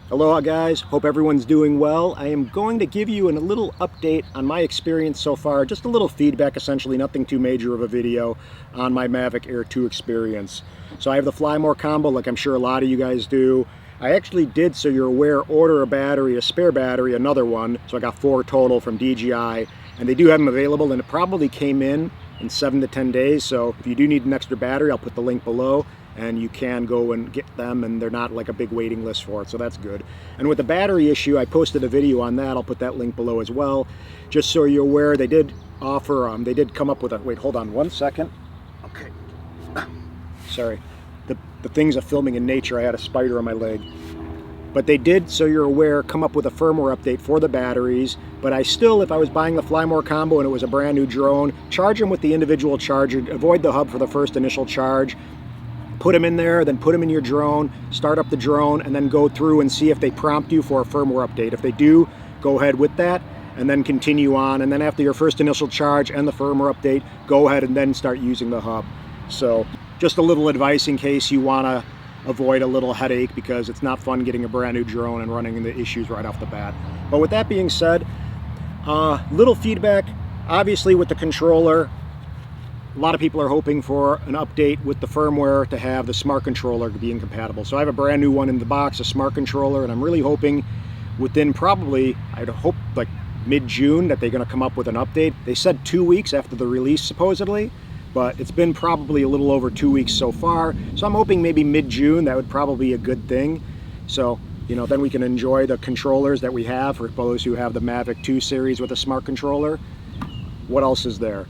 Aloha guys, hope everyone's doing well. I am going to give you a little update on my experience so far, just a little feedback essentially, nothing too major of a video on my Mavic Air 2 experience. So I have the Fly More combo like I'm sure a lot of you guys do. I actually did, so you're aware, order a battery, a spare battery, another one. So I got 4 total from DJI, and they do have them available, and it probably came in 7 to 10 days. So if you do need an extra battery, I'll put the link below, and you can go and get them, and they're not like a big waiting list for it, so that's good. And with the battery issue, I posted a video on that. I'll put that link below as well. Just so you're aware, they did offer, they did come up with a, wait, hold on one second. Okay, sorry. The things of filming in nature, I had a spider on my leg. But they did, so you're aware, come up with a firmware update for the batteries. But I still, if I was buying the Fly More combo and it was a brand new drone, charge them with the individual charger, avoid the hub for the first initial charge. Put them in there, then put them in your drone, start up the drone, and then go through and see if they prompt you for a firmware update. If they do, go ahead with that, and then continue on. And then after your first initial charge and the firmware update, go ahead and then start using the hub. So just a little advice in case you want to avoid a little headache, because it's not fun getting a brand new drone and running into issues right off the bat. But with that being said, little feedback, obviously with the controller. A lot of people are hoping for an update with the firmware to have the smart controller being compatible. So I have a brand new one in the box, a smart controller, and I'm really hoping within probably, I'd hope like mid-June, that they're going to come up with an update. They said 2 weeks after the release supposedly, but it's been probably a little over 2 weeks so far. So I'm hoping maybe mid-June, that would probably be a good thing. So, you know, then we can enjoy the controllers that we have for those who have the Mavic 2 series with a smart controller. What else is there?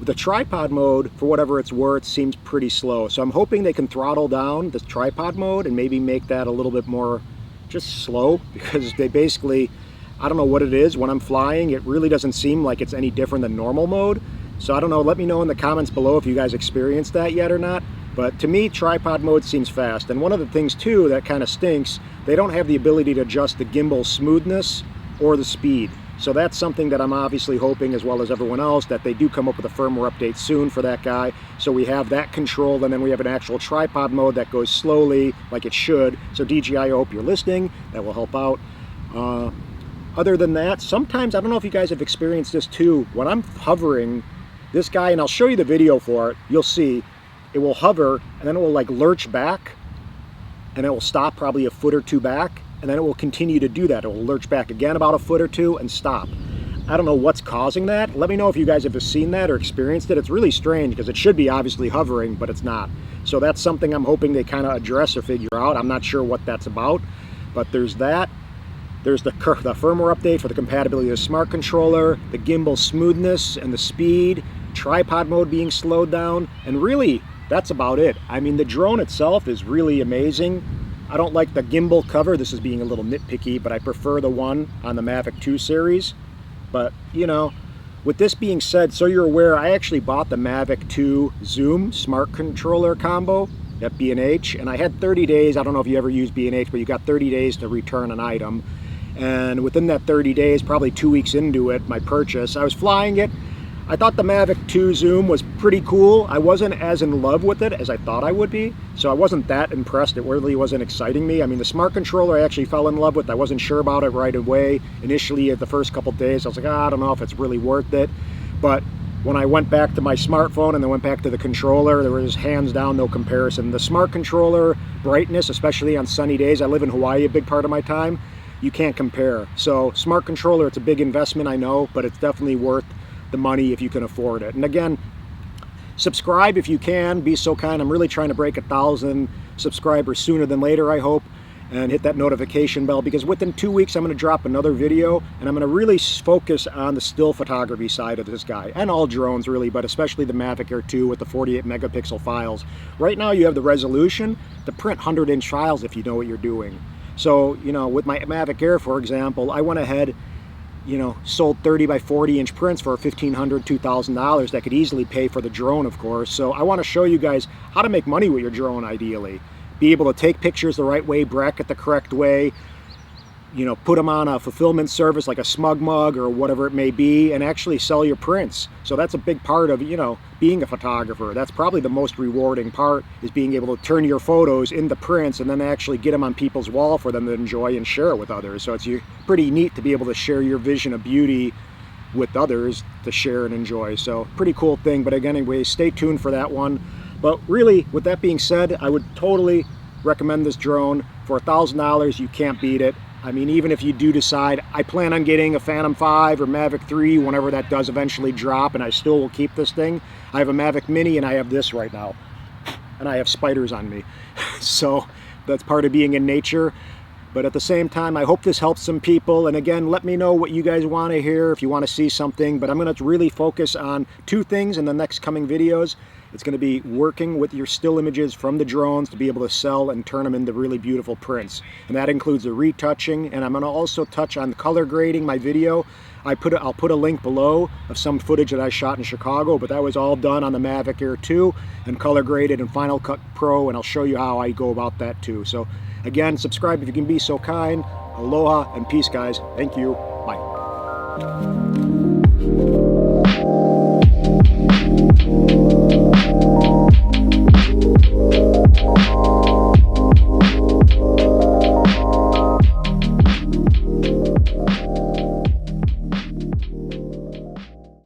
The tripod mode, for whatever it's worth, seems pretty slow. So I'm hoping they can throttle down the tripod mode and maybe make that a little bit more just slow, because they basically, I don't know what it is. When I'm flying, it really doesn't seem like it's any different than normal mode. So I don't know, let me know in the comments below if you guys experienced that yet or not. But to me, tripod mode seems fast. And one of the things too that kind of stinks, they don't have the ability to adjust the gimbal smoothness or the speed. So that's something that I'm obviously hoping, as well as everyone else, that they do come up with a firmware update soon for that guy. So we have that controlled, and then we have an actual tripod mode that goes slowly like it should. So DJI, I hope you're listening. That will help out. Other than that, sometimes, I don't know if you guys have experienced this too, when I'm hovering, this guy, and I'll show you the video for it, you'll see, it will hover, and then it will like lurch back, and it will stop probably a foot or two back. And then it will continue to do that. It will lurch back again about a foot or two and stop. I don't know what's causing that. Let me know if you guys have seen that or experienced it. It's really strange because it should be obviously hovering, but it's not. So that's something I'm hoping they kind of address or figure out. I'm not sure what that's about, but there's that. There's the firmware update for the compatibility of the smart controller, the gimbal smoothness and the speed, tripod mode being slowed down, and really that's about it. I mean, the drone itself is really amazing. I don't like the gimbal cover. This is being a little nitpicky, but I prefer the one on the Mavic 2 series. But, you know, with this being said, so you're aware, I actually bought the Mavic 2 Zoom smart controller combo at B&H, and I had 30 days. I don't know if you ever use B&H, but you got 30 days to return an item. And within that 30 days, probably 2 weeks into it, my purchase, I was flying it. I thought the Mavic 2 Zoom was pretty cool. I wasn't as in love with it as I thought I would be, so I wasn't that impressed. It really wasn't exciting me. I mean, the smart controller I actually fell in love with. I wasn't sure about it right away. Initially, at the first couple days, I was like, I don't know if it's really worth it. But when I went back to my smartphone and then went back to the controller, there was hands down no comparison. The smart controller brightness, especially on sunny days, I live in Hawaii a big part of my time, you can't compare. So smart controller, it's a big investment, I know, but it's definitely worth the money if you can afford it. And again, subscribe if you can, be so kind. I'm really trying to break 1,000 subscribers sooner than later, I hope, and hit that notification bell, because within 2 weeks I'm going to drop another video, and I'm going to really focus on the still photography side of this guy, and all drones really, but especially the Mavic Air 2 with the 48 megapixel files. Right now you have the resolution to print 100-inch files if you know what you're doing. So, you know, with my Mavic Air, for example, I went ahead, you know, sold 30 by 40 inch prints for $1,500, $2,000 that could easily pay for the drone, of course. So I want to show you guys how to make money with your drone ideally, be able to take pictures the right way, bracket the correct way, you know, put them on a fulfillment service like a SmugMug or whatever it may be, and actually sell your prints. So that's a big part of, you know, being a photographer. That's probably the most rewarding part, is being able to turn your photos into prints and then actually get them on people's wall for them to enjoy and share it with others. So it's pretty neat to be able to share your vision of beauty with others to share and enjoy. So pretty cool thing. But again, anyway, stay tuned for that one. But really, with that being said, I would totally recommend this drone. For $1,000, you can't beat it. I mean, even if you do decide, I plan on getting a Phantom 5 or Mavic 3 whenever that does eventually drop, and I still will keep this thing. I have a Mavic Mini and I have this right now. And I have spiders on me. So that's part of being in nature. But at the same time, I hope this helps some people. And again, let me know what you guys want to hear, if you want to see something. But I'm going to really focus on two things in the next coming videos. It's going to be working with your still images from the drones to be able to sell and turn them into really beautiful prints. And that includes the retouching. And I'm going to also touch on color grading my video. I'll put a link below of some footage that I shot in Chicago, but that was all done on the Mavic Air 2 and color graded in Final Cut Pro, and I'll show you how I go about that too. So again, subscribe if you can be so kind. Aloha and peace, guys. Thank you. Bye.